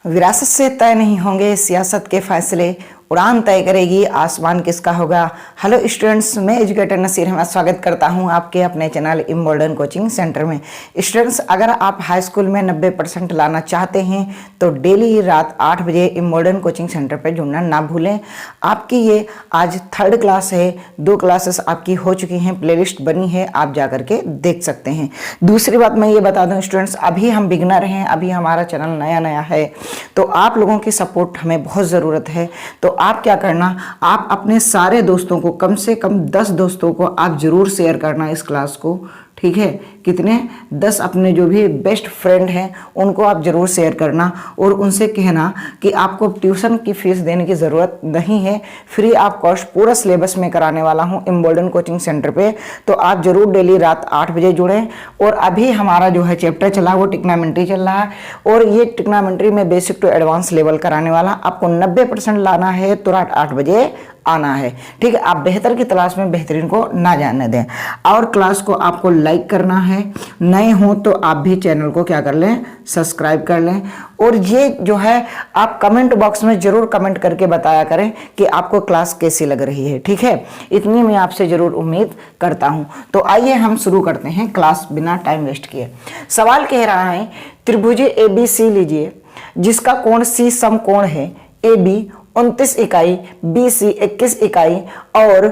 विरासत से तय नहीं होंगे सियासत के फैसले, उड़ान तय करेगी आसमान किसका होगा। हेलो स्टूडेंट्स, मैं एजुकेटर नसीर अहमद स्वागत करता हूं आपके अपने चैनल इम्बोल्डन कोचिंग सेंटर में। स्टूडेंट्स, अगर आप हाई स्कूल में 90% लाना चाहते हैं तो डेली रात 8 बजे इम्बोल्डन कोचिंग सेंटर पर जुड़ना ना भूलें। आपकी ये आज 3rd क्लास है, 2 क्लासेस आपकी हो चुकी हैं, प्लेलिस्ट बनी है, आप जा करके देख सकते हैं। दूसरी बात मैं ये बता दूं स्टूडेंट्स, अभी हम बिगनर हैं, अभी हमारा चैनल नया है, तो आप लोगों की सपोर्ट हमें बहुत ज़रूरत है। तो आप क्या करना, आप अपने सारे दोस्तों को, कम से कम 10 दोस्तों को आप जरूर शेयर करना इस क्लास को, ठीक है। कितने? 10 अपने जो भी बेस्ट फ्रेंड हैं उनको आप जरूर शेयर करना और उनसे कहना कि आपको ट्यूशन की फीस देने की ज़रूरत नहीं है, फ्री ऑफ कॉस्ट पूरा सिलेबस में कराने वाला हूं इम्बोल्डन कोचिंग सेंटर पे। तो आप जरूर डेली रात 8 बजे जुड़ें। और अभी हमारा जो है चैप्टर चला वो टिग्नोमेट्री चल रहा है, और ये टिग्नोमेट्री में बेसिक टू एडवांस लेवल कराने वाला। आपको 90% लाना है तो रात 8 बजे आना है, ठीक है। आप बेहतर की तलाश में बेहतरीन को ना जाने दें। और क्लास को आपको लाइक करना है, नए हो तो आप भी चैनल को क्या कर लें, सब्सक्राइब कर लें। और ये जो है आप कमेंट बॉक्स में जरूर कमेंट करके बताया करें कि आपको क्लास कैसी लग रही है, ठीक है। इतनी मैं आपसे जरूर उम्मीद करता हूं। तो आइए हम शुरू करते हैं क्लास बिना टाइम वेस्ट किए। सवाल कह रहा है त्रिभुज ABC लीजिए जिसका कोण C समकोण है, AB 29 इकाई, BC 21 इकाई और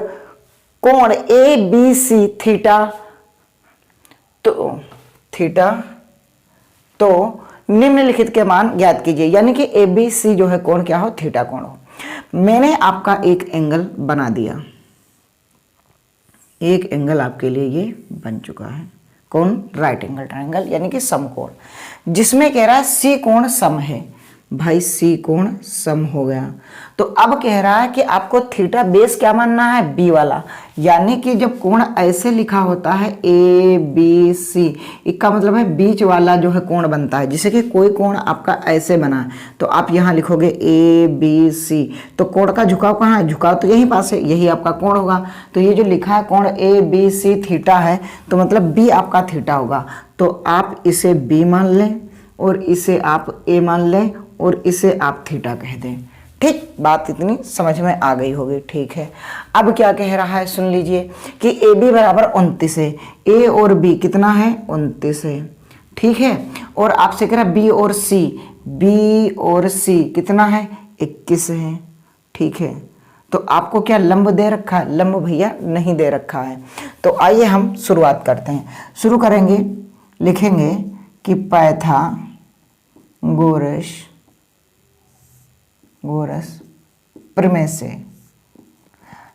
कोण ABC तो निम्नलिखित के मान ज्ञात कीजिए। यानी कि ABC जो है कोण क्या हो, थीटा कोण हो। मैंने आपका एक एंगल बना दिया, एक एंगल आपके लिए ये बन चुका है। कौन? राइट एंगल ट्रायंगल, यानी कि समकोण, जिसमें कह रहा है C कोण सम है। भाई C कोण सम हो गया। तो अब कह रहा है कि आपको थीटा बेस क्या मानना है, B वाला। यानी कि जब कोण ऐसे लिखा होता है ABC, इसका मतलब है बीच वाला जो है कोण बनता है। जैसे कि कोई कोण आपका ऐसे बना है तो आप यहाँ लिखोगे ABC, तो कोण का झुकाव कहाँ है, झुकाव तो यहीं पास है, यही आपका कोण होगा। तो ये जो लिखा है कोण ABC थीटा है, तो मतलब B आपका थीटा होगा। तो आप इसे B मान लें और इसे आप A मान लें और इसे आप थीटा कह दें, ठीक। बात इतनी समझ में आ गई होगी, ठीक है। अब क्या कह रहा है सुन लीजिए कि AB बराबर 29 है, A और B कितना है, 29 है, ठीक है। और आपसे कह रहा है B और C कितना है, 21 है, ठीक है। तो आपको क्या लंब दे रखा है, लंब भैया नहीं दे रखा है। तो आइए हम शुरुआत करते हैं। शुरू करेंगे, लिखेंगे कि पाइथागोरस प्रमेय से।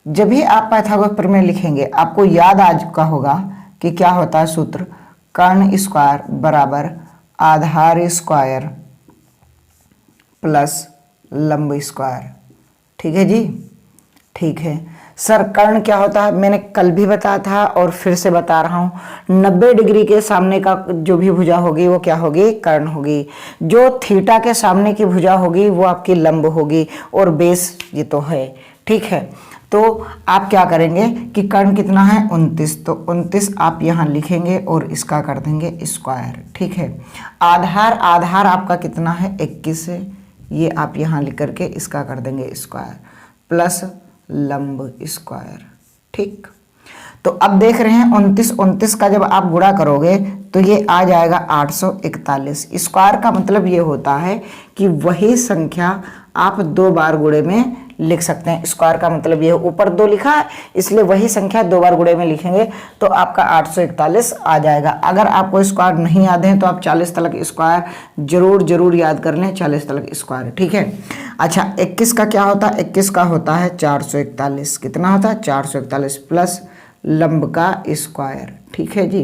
जब भी आप पाइथागोरस प्रमेय लिखेंगे आपको याद आ चुका होगा कि क्या होता है सूत्र, कर्ण स्क्वायर बराबर आधार स्क्वायर प्लस लंब स्क्वायर, ठीक है जी, ठीक है। सर कर्ण क्या होता है, मैंने कल भी बताया था और फिर से बता रहा हूँ, 90 डिग्री के सामने का जो भी भुजा होगी वो क्या होगी, कर्ण होगी। जो थीटा के सामने की भुजा होगी वो आपकी लंब होगी, और बेस ये तो है, ठीक है। तो आप क्या करेंगे कि कर्ण कितना है, 29, तो 29 आप यहाँ लिखेंगे और इसका कर देंगे स्क्वायर, ठीक है। आधार आपका कितना है, 21 है, ये आप यहाँ लिख करके इसका कर देंगे स्क्वायर प्लस लंब स्क्वायर, ठीक। तो अब देख रहे हैं 29 का जब आप गुणा करोगे तो ये आ जाएगा 841। स्क्वायर का मतलब ये होता है कि वही संख्या आप 2 बार गुणे में लिख सकते हैं। स्क्वायर का मतलब ये ऊपर 2 लिखा है, इसलिए वही संख्या 2 बार गुणे में लिखेंगे तो आपका 841 आ जाएगा। अगर आपको स्क्वायर नहीं याद है तो आप 40 तलक स्क्वायर जरूर याद कर लें, 40 तलक स्क्वायर, ठीक है। अच्छा 21 का क्या होता है, 21 का होता है 441। कितना होता है, 441 प्लस लंब का स्क्वायर, ठीक है जी।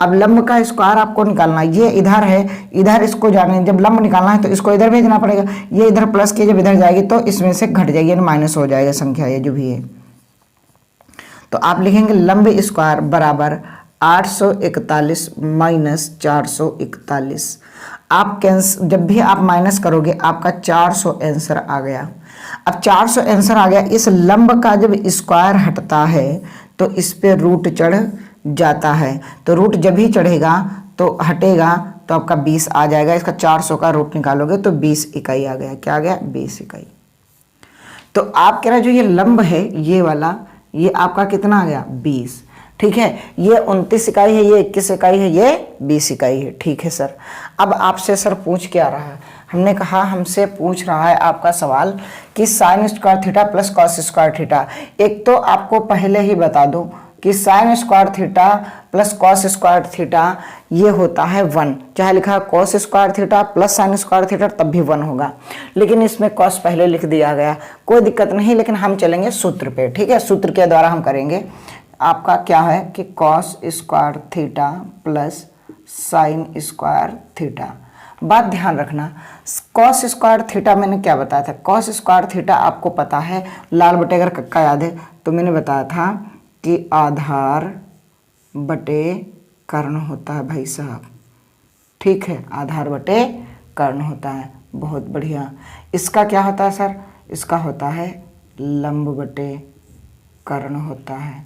अब लंब का स्क्वायर आपको निकालना है, ये इधर है, इधर इसको जाने, जब लंब निकालना है तो इसको इधर भेजना पड़ेगा। ये इधर प्लस की जब इधर जाएगी तो इसमें से घट जाएगी, माइनस हो जाएगा संख्या ये जो भी है। तो आप लिखेंगे लंब स्क्वायर बराबर 841 माइनस 441। आप जब भी आप माइनस करोगे आपका 400 आंसर आ गया। अब 400 आंसर आ गया। इस लंब का जब स्क्वायर हटता है तो इस पे रूट चढ़ जाता है, तो रूट जब भी चढ़ेगा तो हटेगा तो आपका 20 आ जाएगा। इसका 400 का रूट निकालोगे तो 20 इकाई आ गया। क्या आ गया? 20 इकाई। तो आप कह रहे जो ये लंब है ये वाला, ये आपका कितना आ गया? 20। ठीक है, ये 29 इकाई है, ये 21 इकाई है, ये 20 इकाई है। ठीक है सर। अब आपसे सर पूछ क्या रहा है? हमने कहा हमसे पूछ रहा है आपका सवाल कि sine square theta plus cos square theta. एक तो आपको पहले ही बता दूं कि sine square theta plus cos square theta ये होता है 1। चाहे लिखा cos square theta plus sine square theta तब भी 1 होगा, लेकिन इसमें कॉस पहले लिख दिया गया, कोई दिक्कत नहीं। लेकिन हम चलेंगे सूत्र पे। ठीक है, सूत्र के द्वारा हम करेंगे। आपका क्या है कि cos square theta plus sine square theta. बात ध्यान रखना, कॉस स्क्वायर थीटा मैंने क्या बताया था? कॉस स्क्वायर थीटा आपको पता है, लाल बटे अगर कक्का याद है तो मैंने बताया था कि आधार बटे कर्ण होता है भाई साहब। ठीक है, आधार बटे कर्ण होता है। बहुत बढ़िया। इसका क्या होता है सर? इसका होता है लंब बटे कर्ण होता है।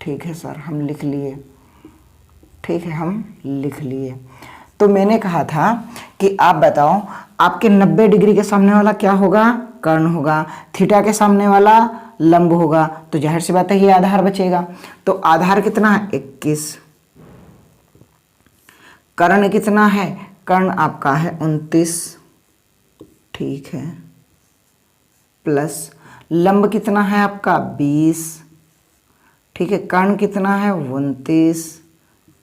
ठीक है सर, हम लिख लिए। ठीक है, हम लिख लिए। तो मैंने कहा था कि आप बताओ आपके 90 डिग्री के सामने वाला क्या होगा? कर्ण होगा। थीटा के सामने वाला लंब होगा, तो जाहिर सी बात है ये आधार बचेगा। तो आधार कितना है? 21। कर्ण कितना है? कर्ण आपका है 29। ठीक है, प्लस लंब कितना है आपका? 20। ठीक है, कर्ण कितना है? 29।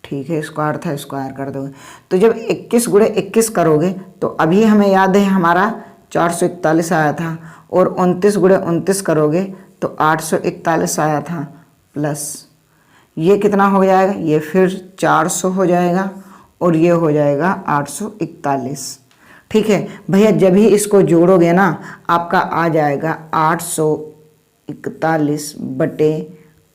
ठीक है, स्क्वायर था, स्क्वायर कर दोगे तो जब 21 गुणे 21 करोगे तो अभी हमें याद है हमारा 441 आया था, और 29 गुणे 29 करोगे तो 841 आया था, प्लस ये कितना हो जाएगा? ये फिर 400 हो जाएगा और ये हो जाएगा 841। ठीक है भैया, जब ही इसको जोड़ोगे ना आपका आ जाएगा 841 बटे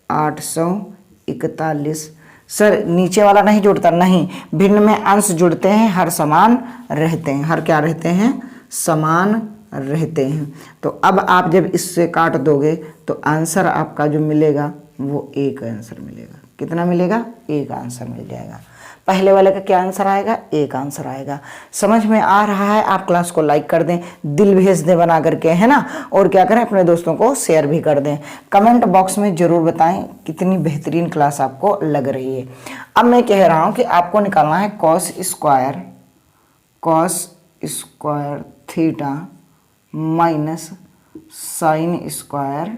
841। सर नीचे वाला नहीं जुड़ता? नहीं, भिन्न में अंश जुड़ते हैं, हर समान रहते हैं। हर क्या रहते हैं? समान रहते हैं। तो अब आप जब इससे काट दोगे तो आंसर आपका जो मिलेगा वो एक आंसर मिलेगा। कितना मिलेगा? एक आंसर मिल जाएगा। पहले वाले का क्या आंसर आएगा? एक आंसर आएगा। समझ में आ रहा है? आप क्लास को लाइक कर दें, दिल भेज दें बना करके, है ना, और क्या करें अपने दोस्तों को शेयर भी कर दें। कमेंट बॉक्स में जरूर बताएं कितनी बेहतरीन क्लास आपको लग रही है। अब मैं कह रहा हूं कि आपको निकालना है cos square theta minus sine square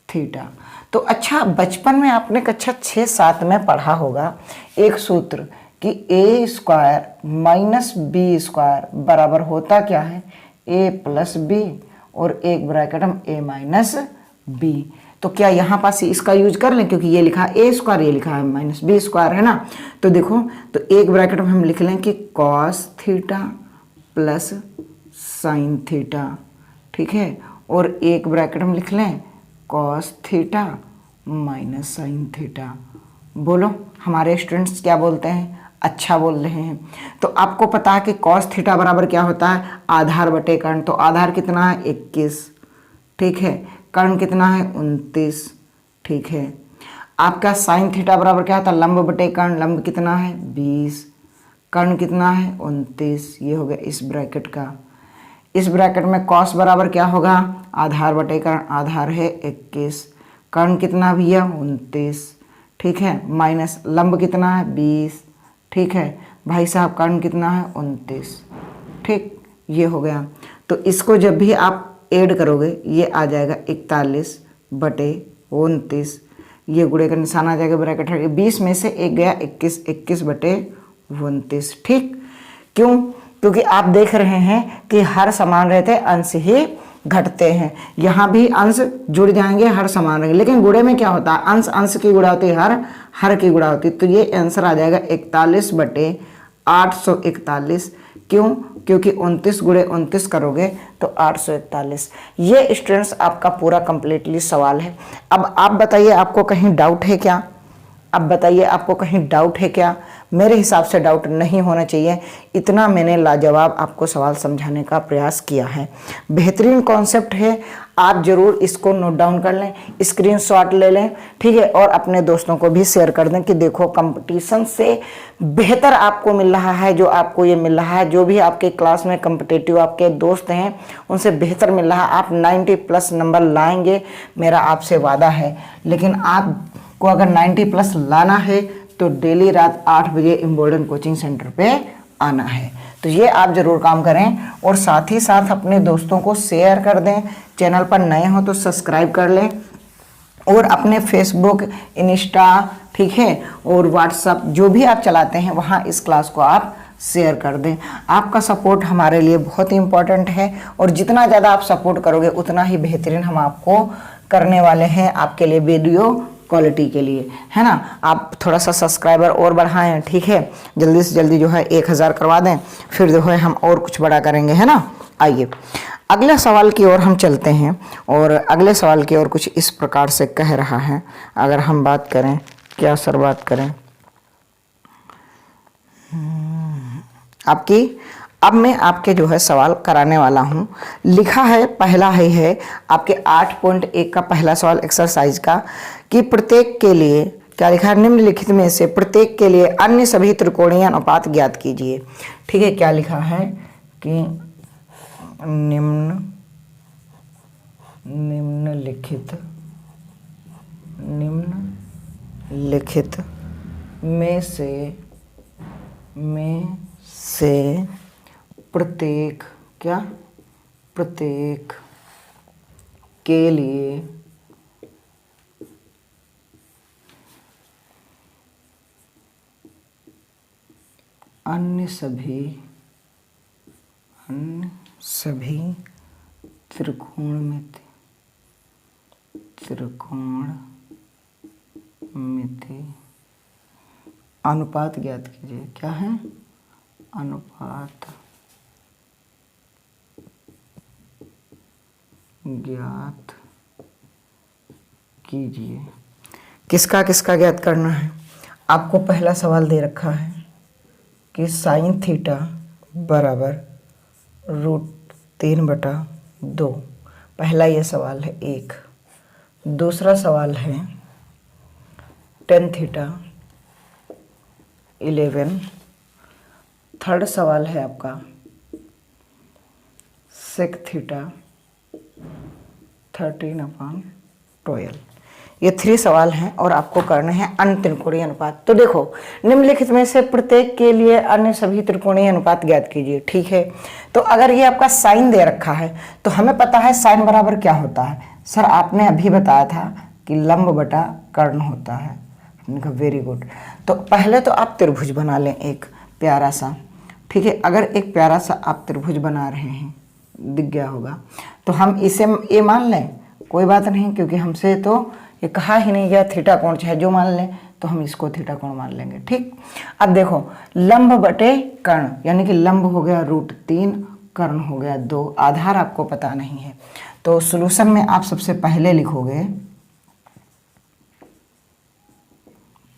theta. तो अच्छा, बचपन में आपने कक्षा 6-7 में पढ़ा होगा एक सूत्र कि ए स्क्वायर माइनस बी स्क्वायर बराबर होता क्या है? ए प्लस बी, और एक ब्रैकेट हम ए माइनस बी। तो क्या यहाँ पास इसका यूज कर लें, क्योंकि ये लिखा है ए स्क्वायर, ये लिखा है माइनस बी स्क्वायर, है ना। तो देखो, तो एक ब्रैकेट में हम लिख लें कि cos theta plus sine theta. ठीक है, और एक ब्रैकेट में लिख लें cos theta minus sine theta. बोलो हमारे स्टूडेंट्स क्या बोलते हैं? अच्छा बोल रहे हैं। तो आपको पता है कि कॉस थीटा बराबर क्या होता है? आधार बटे कर्ण। तो आधार कितना है? 21। ठीक है, कर्ण कितना है? 29। ठीक है, आपका साइन थीटा बराबर क्या होता है? लंब बटे कर्ण। लंब कितना है? 20। कर्ण कितना है? 29। ये हो गया इस ब्रैकेट का। इस ब्रैकेट में कॉस बराबर क्या होगा? आधार बटे कर्ण। आधार है 21। कर्ण कितना भी है? 29। ठीक है, माइनस लंब कितना है? 20। ठीक है भाई साहब, कर्ण कितना है? 29। ठीक, ये हो गया। तो इसको जब भी आप ऐड करोगे ये आ जाएगा 41 बटे 29। ये गुणे का निशान आ जाएगा, ब्रैकेट है 20 में से एक गया 21, 21 बटे 29। ठीक, क्यों? क्योंकि आप देख रहे हैं कि हर समान रहते अंश ही घटते हैं। यहाँ भी अंश जुड़ जाएंगे, हर समान रहेंगे, लेकिन गुणे में क्या होता है? अंश अंश की गुणा होती है, हर की गुणा होती है। तो ये आंसर आ जाएगा 41 बटे 841। क्यों? क्योंकि 29 गुणे 29 करोगे तो 841। ये स्टूडेंट्स आपका पूरा कंप्लीटली सवाल है। अब आप बताइए, आपको कहीं डाउट है क्या? अब बताइए, आपको कहीं डाउट है क्या? मेरे हिसाब से डाउट नहीं होना चाहिए। इतना मैंने लाजवाब आपको सवाल समझाने का प्रयास किया है। बेहतरीन कॉन्सेप्ट है, आप ज़रूर इसको नोट डाउन कर लें, स्क्रीनशॉट ले लें, ठीक है, और अपने दोस्तों को भी शेयर कर दें कि देखो कंपटीशन से बेहतर आपको मिल रहा है जो आपको ये मिल रहा है। जो भी आपके क्लास में कॉम्पिटिटिव आपके दोस्त हैं उनसे बेहतर मिल रहा है। आप 90+ नंबर लाएंगे, मेरा आपसे वादा है। लेकिन आपको अगर 90+ लाना है तो डेली रात 8 बजे इम्बोल्डन कोचिंग सेंटर पे आना है। तो ये आप ज़रूर काम करें और साथ ही साथ अपने दोस्तों को शेयर कर दें। चैनल पर नए हो तो सब्सक्राइब कर लें और अपने फेसबुक, इंस्टा, ठीक है, और व्हाट्सअप जो भी आप चलाते हैं वहाँ इस क्लास को आप शेयर कर दें। आपका सपोर्ट हमारे लिए बहुत ही इम्पोर्टेंट है और जितना ज़्यादा आप सपोर्ट करोगे उतना ही बेहतरीन हम आपको करने वाले हैं आपके लिए वीडियो क्वालिटी के लिए, है ना। आप थोड़ा सा सब्सक्राइबर और बढ़ाएं, ठीक है, जल्दी से जल्दी जो है 1000 करवा दें, फिर जो है हम और कुछ बड़ा करेंगे, है ना। आइए अगले सवाल की ओर हम चलते हैं और अगले सवाल की ओर कुछ इस प्रकार से कह रहा है। अगर हम बात करें, क्या सर बात करें आपकी, अब मैं आपके जो है सवाल कराने वाला हूँ। लिखा है, पहला है आपके 8.1 का पहला सवाल एक्सरसाइज का, कि प्रत्येक के लिए क्या लिखा है, निम्नलिखित में से प्रत्येक के लिए अन्य सभी त्रिकोणीय अनुपात ज्ञात कीजिए। ठीक है, क्या लिखा है कि निम्नलिखित में से प्रत्येक के लिए अन्य सभी त्रिकोणमिति अनुपात ज्ञात कीजिए। क्या है? अनुपात ज्ञात कीजिए। किसका ज्ञात करना है? आपको पहला सवाल दे रखा है कि साइन थीटा बराबर √3/2। पहला ये सवाल है एक। दूसरा सवाल है टेन थीटा 11। थर्ड सवाल है आपका सेक थीटा 13/12। ये 3 सवाल हैं और आपको करने हैं अन्य त्रिकोणीय अनुपात। तो देखो, निम्नलिखित में से प्रत्येक के लिए अन्य सभी त्रिकोणीय अनुपात ज्ञात कीजिए। ठीक है, तो अगर ये आपका साइन दे रखा है तो हमें पता है साइन बराबर क्या होता है। सर आपने अभी बताया था कि लंब बटा कर्ण होता है। हमने कहा वेरी गुड। तो पहले तो आप त्रिभुज बना लें एक प्यारा सा। ठीक है, अगर एक प्यारा सा आप त्रिभुज बना रहे हैं, दिख गया होगा, तो हम इसे ए मान लें, कोई बात नहीं, क्योंकि हमसे तो ये कहा ही नहीं गया थीटा कोण चाहे जो मान लें, तो हम इसको थीटा कोण मान लेंगे। ठीक, अब देखो लंब बटे कर्ण, यानी कि लंब हो गया √3, कर्ण हो गया 2, आधार आपको पता नहीं है। तो सॉल्यूशन में आप सबसे पहले लिखोगे,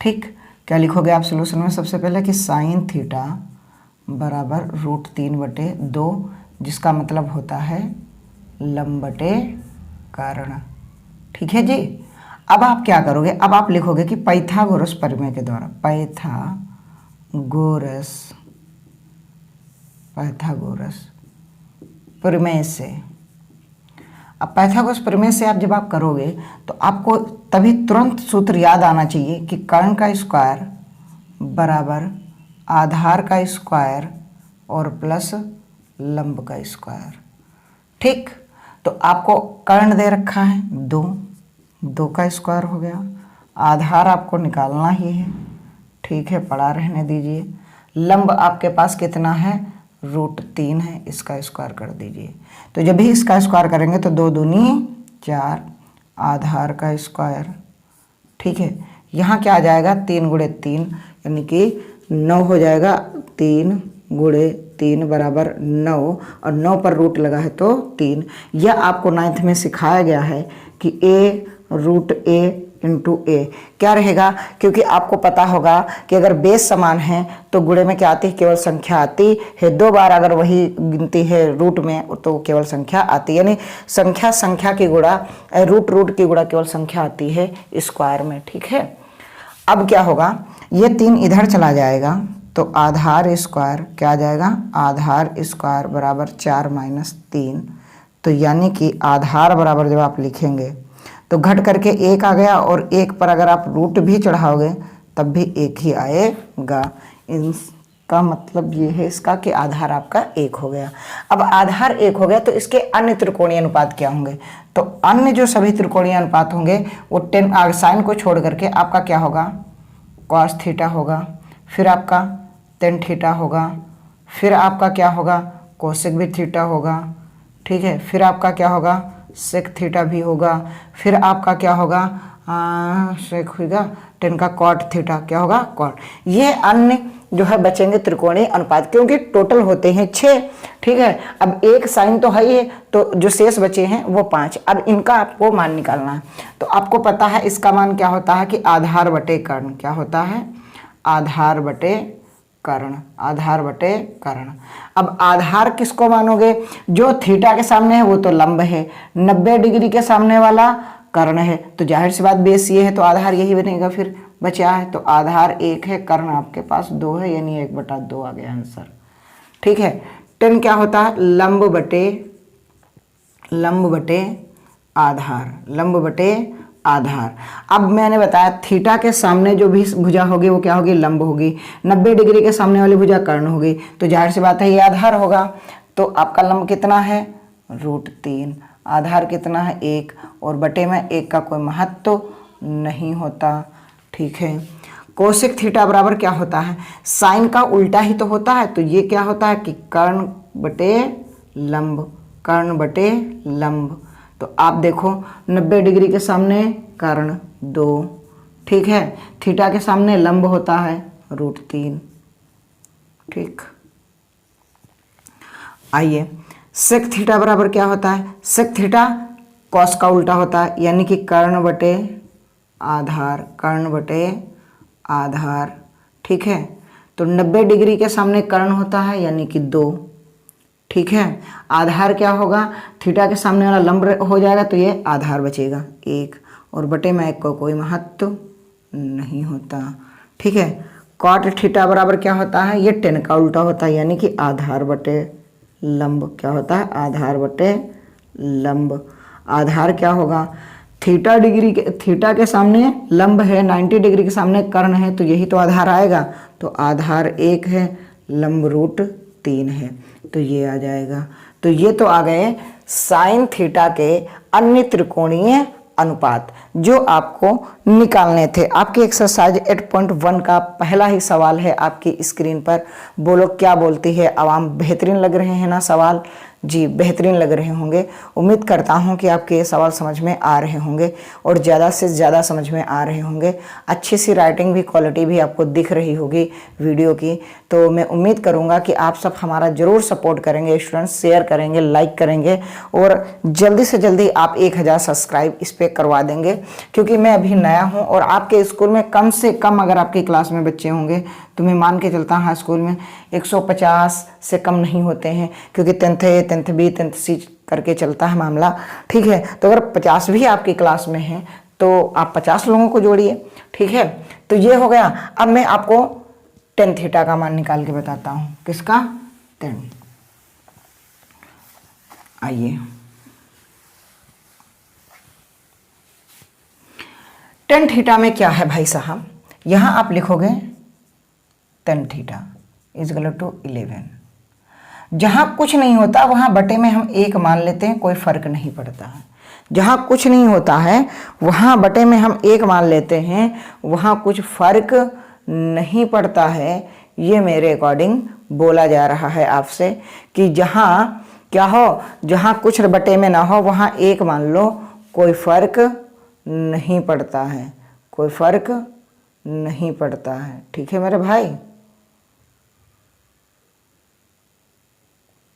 ठीक, क्या लिखोगे आप सॉल्यूशन में सबसे पहले कि साइन थीटा बराबर √3/2, जिसका मतलब होता है लंब बटे कर्ण। ठीक है जी। अब आप क्या करोगे? अब आप लिखोगे कि पाइथागोरस प्रमेय के द्वारा, पाइथागोरस प्रमेय से। अब पाइथागोरस प्रमेय से आप जब आप करोगे तो आपको तभी तुरंत सूत्र याद आना चाहिए कि कर्ण का स्क्वायर बराबर आधार का स्क्वायर और प्लस लंब का स्क्वायर। ठीक, तो आपको कर्ण दे रखा है 2 का स्क्वायर हो गया, आधार आपको निकालना ही है। ठीक है, पड़ा रहने दीजिए। लंब आपके पास कितना है? √3 है, इसका स्क्वायर कर दीजिए। तो जब भी इसका स्क्वायर करेंगे तो 2 दूनी 4, आधार का स्क्वायर। ठीक है, यहाँ क्या आ जाएगा? 3 × 3 यानी कि 9 हो जाएगा। 3 × 3 बराबर 9, और 9 पर रूट लगा है तो 3। यह आपको 9th में सिखाया गया है कि a √a इंटू ए। क्या रहेगा, क्योंकि आपको पता होगा कि अगर बेस समान है तो गुणे में क्या आती है, केवल संख्या आती है। 2 बार अगर वही गिनती है रूट में तो केवल संख्या आती है, यानी संख्या संख्या की गुणा, रूट की गुणा केवल संख्या आती है स्क्वायर में। ठीक है, अब क्या होगा, ये 3 इधर चला जाएगा तो आधार स्क्वायर क्या आ जाएगा, आधार स्क्वायर बराबर 4 माइनस 3। तो यानी कि आधार बराबर जब आप लिखेंगे तो घट करके 1 आ गया, और 1 पर अगर आप रूट भी चढ़ाओगे तब भी 1 ही आएगा। इसका मतलब ये है इसका कि आधार आपका 1 हो गया। अब आधार 1 हो गया तो इसके अन्य त्रिकोणीय अनुपात क्या होंगे, तो अन्य जो सभी त्रिकोणीय अनुपात होंगे वो 10 साइन को छोड़ करके आपका क्या होगा, कॉस थीटा होगा, फिर आपका टेन थीटा होगा, फिर आपका क्या होगा, कोसेक भी थीटा होगा। ठीक है, फिर आपका क्या होगा, सेक थीटा भी होगा, फिर आपका क्या होगा, सेक होगा, टेन का कॉट थीटा क्या होगा, कॉट। ये अन्य जो है बचेंगे त्रिकोणीय अनुपात, क्योंकि टोटल होते हैं 6। ठीक है, अब एक साइन तो है ही है, तो जो शेष बचे हैं वो 5। अब इनका आपको मान निकालना है। तो आपको पता है इसका मान क्या होता है कि आधार बटे कर्ण। क्या होता है, आधार बटे कर्ण, आधार बटे कर्ण। अब आधार किसको मानोगे, जो थीटा के सामने है वो तो लंब है, 90 डिग्री के सामने वाला कर्ण है, तो जाहिर सी बात बेस ये है तो आधार यही बनेगा। फिर बचा है तो आधार 1 है, कर्ण आपके पास 2 है, यानी 1/2 आ गया आंसर। ठीक है, टेन क्या होता है, लंब बटे आधार, लंब बटे आधार। अब मैंने बताया थीटा के सामने जो भी भुजा होगी वो क्या होगी, लंब होगी। 90 डिग्री के सामने वाली भुजा कर्ण होगी, तो जाहिर सी बात है ये आधार होगा। तो आपका लंब कितना है, √3, आधार कितना है 1, और बटे में 1 का कोई महत्व नहीं होता। ठीक है, कोसेक थीटा बराबर क्या होता है, साइन का उल्टा ही तो होता है, तो ये क्या होता है कि कर्ण बटे लंब, कर्ण बटे लंब। तो आप देखो 90 डिग्री के सामने कर्ण 2, ठीक है, थीटा के सामने लंब होता है √3। ठीक, आइए सेक थीटा बराबर क्या होता है, सेक थीटा कॉस का उल्टा होता है, यानी कि कर्ण बटे आधार, कर्ण बटे आधार। ठीक है, तो 90 डिग्री के सामने कर्ण होता है यानी कि 2। ठीक है, आधार क्या होगा, थीटा के सामने वाला लंब हो जाएगा तो ये आधार बचेगा 1, और बटे में 1 को कोई महत्व नहीं होता। ठीक है, कॉट थीटा बराबर क्या होता है, ये टेन का उल्टा होता है, यानी कि आधार बटे लंब। क्या होता है, आधार बटे लंब। आधार क्या होगा, थीटा के सामने लंब है, 90 डिग्री के सामने कर्ण है, तो यही तो आधार आएगा। तो आधार 1 है, लंब √3 है, तो ये आ जाएगा। तो ये तो आ गए साइन थीटा के अन्य त्रिकोणीय अनुपात जो आपको निकालने थे। आपकी एक्सरसाइज 8.1 का पहला ही सवाल है आपकी स्क्रीन पर। बोलो क्या बोलती है आवाम, बेहतरीन लग रहे हैं ना सवाल? जी बेहतरीन लग रहे होंगे। उम्मीद करता हूं कि आपके ये सवाल समझ में आ रहे होंगे और ज़्यादा से ज़्यादा समझ में आ रहे होंगे। अच्छी सी राइटिंग भी, क्वालिटी भी आपको दिख रही होगी वीडियो की। तो मैं उम्मीद करूंगा कि आप सब हमारा ज़रूर सपोर्ट करेंगे स्टूडेंट्स, शेयर करेंगे, लाइक करेंगे और जल्दी से जल्दी आप 1000 सब्सक्राइब इस पर करवा देंगे, क्योंकि मैं अभी नया हूँ और आपके स्कूल में कम से कम अगर आपकी क्लास में बच्चे होंगे तो मैं मान के चलता हूँ स्कूल में 150 से कम नहीं होते हैं, क्योंकि 10th A, 10th B, 10th C करके चलता है मामला। ठीक है, तो अगर 50 भी आपकी क्लास में हैं तो आप 50 लोगों को जोड़िए। ठीक है, तो ये हो गया। अब मैं आपको tan थीटा का मान निकाल के बताता हूँ। किसका? tan। आइए, tan थीटा में क्या है भाई साहब, यहां आप लिखोगे tan थीटा = 11। जहां कुछ नहीं होता वहां बटे में हम 1 मान लेते हैं, कोई फर्क नहीं पड़ता है। जहां कुछ नहीं होता है वहां बटे में हम 1 मान लेते हैं, वहां कुछ फर्क नहीं पड़ता है। ये मेरे अकॉर्डिंग बोला जा रहा है आपसे कि जहां क्या हो, जहां कुछ बटे में ना हो वहां 1 मान लो, कोई फर्क नहीं पड़ता है, कोई फर्क नहीं पड़ता है। ठीक है मेरे भाई,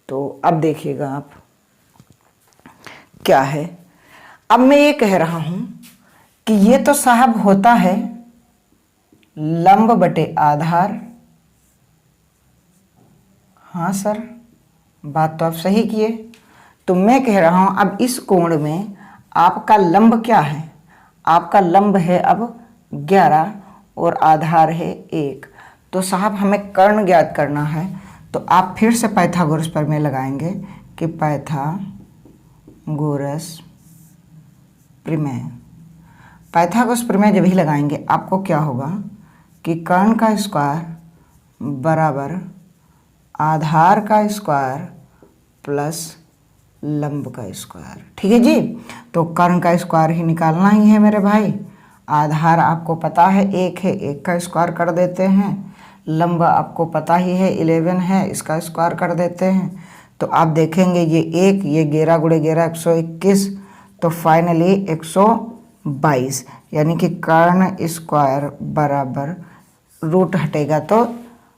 तो अब देखिएगा आप क्या है। अब मैं ये कह रहा हूं कि ये तो साहब होता है लंब बटे आधार। हाँ सर, बात तो आप सही किए। तो मैं कह रहा हूं अब इस कोण में आपका लंब क्या है? आपका लंब है अब 11 और आधार है 1। तो साहब हमें कर्ण ज्ञात करना है। तो आप फिर से पाइथागोरस प्रमेय लगाएंगे कि पाइथागोरस प्रमेय जब ही लगाएंगे आपको क्या होगा कि कर्ण का स्क्वायर बराबर आधार का स्क्वायर प्लस लंब का स्क्वायर। ठीक है जी। तो कर्ण का स्क्वायर ही निकालना ही है मेरे भाई। आधार आपको पता है 1 है, 1 का स्क्वायर कर देते हैं। लंब आपको पता ही है 11 है, इसका स्क्वायर कर देते हैं। तो आप देखेंगे ये 1, ये 11 गुणे 11 121, तो फाइनली 122, यानी कि कर्ण स्क्वायर बराबर रूट हटेगा तो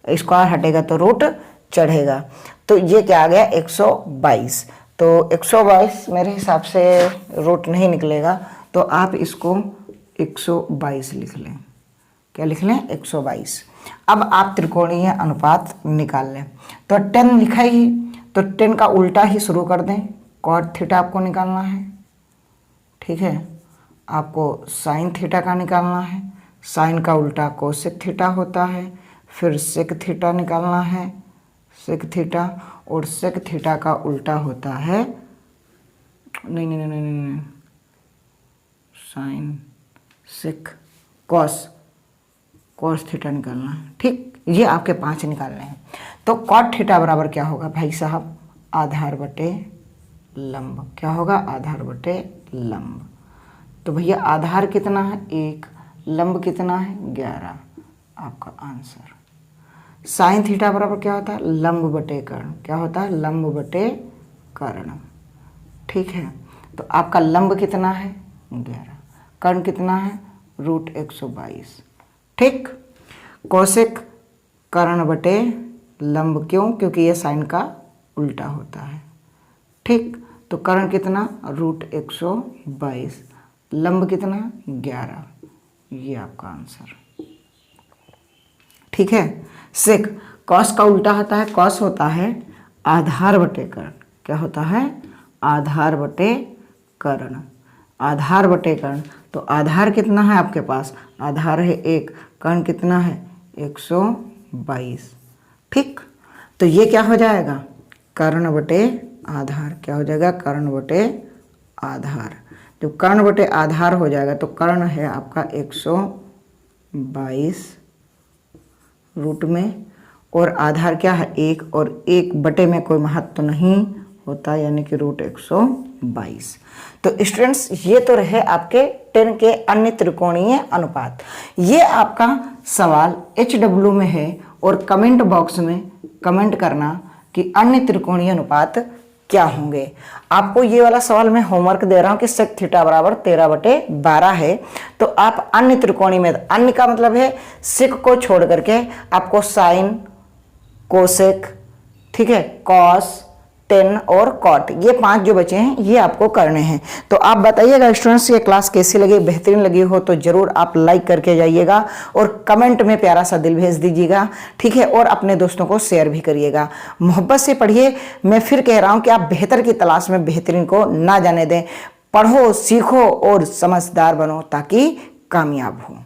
स्क्वायर हटेगा तो रूट चढ़ेगा। तो ये क्या आ गया 122। तो 122 मेरे हिसाब से रूट नहीं निकलेगा, तो आप इसको 122 लिख लें। क्या लिख लें? 122। अब आप त्रिकोणीय अनुपात निकाल लें। तो 10 लिखा ही, तो 10 का उल्टा ही शुरू कर दें। कॉट थीटा आपको निकालना है। ठीक है, आपको साइन थीटा का निकालना है। साइन का उल्टा कोसेक थीटा होता है। फिर सेक थीटा निकालना है, सेक थीटा, और सेक थीटा का उल्टा होता है नहीं, साइन सेक कॉस थीटा निकालना है। ठीक, ये आपके 5 निकालने हैं। तो कॉट थीटा बराबर क्या होगा भाई साहब? आधार बटे लंब। क्या होगा? आधार बटे लंब। तो भैया आधार कितना है? 1, लंब कितना है? 11, आपका आंसर। साइन थीटा बराबर क्या होता है? लंब बटे कर्ण। क्या होता है? लंब बटे कर्ण। ठीक है, तो आपका लंब कितना है? 11, कर्ण कितना है? रूट 122। ठीक, कोसेक कर्ण बटे लंब। क्यों? क्योंकि ये साइन का उल्टा होता है। ठीक, तो कर्ण कितना? रूट 122, लंब कितना? 11। ये आपका आंसर। ठीक है। सेक, कॉस का उल्टा होता है, कॉस होता है आधार बटे कर्ण। क्या होता है? आधार बटे कर्ण। आधार बटे कर्ण, तो आधार कितना है आपके पास? आधार है 1, कर्ण कितना है? 122। ठीक, तो ये क्या हो जाएगा? कर्ण बटे आधार। क्या हो जाएगा? कर्ण बटे आधार। जब कर्ण बटे आधार हो जाएगा तो कर्ण है आपका 122 रूट में, और आधार क्या है? 1, और 1 बटे में कोई महत्व नहीं होता, यानी कि रूट 122। तो स्टूडेंट्स, ये तो रहे आपके 10 के अन्य त्रिकोणीय अनुपात। ये आपका सवाल HW में है, और कमेंट बॉक्स में कमेंट करना कि अन्य त्रिकोणीय अनुपात क्या होंगे। आपको ये वाला सवाल मैं होमवर्क दे रहा हूं कि सेक थीटा बराबर 13/12 है। तो आप अन्य त्रिकोणीय में, अन्य का मतलब है सेक को छोड़ करके आपको साइन, कोसेक, ठीक है, कॉस, टेन और कॉट, ये 5 जो बचे हैं ये आपको करने हैं। तो आप बताइएगा स्टूडेंट्स ये क्लास कैसी लगी। बेहतरीन लगी हो तो जरूर आप लाइक करके जाइएगा, और कमेंट में प्यारा सा दिल भेज दीजिएगा। ठीक है, और अपने दोस्तों को शेयर भी करिएगा। मोहब्बत से पढ़िए। मैं फिर कह रहा हूं कि आप बेहतर की तलाश में बेहतरीन को ना जाने दें। पढ़ो, सीखो और समझदार बनो ताकि कामयाब हो।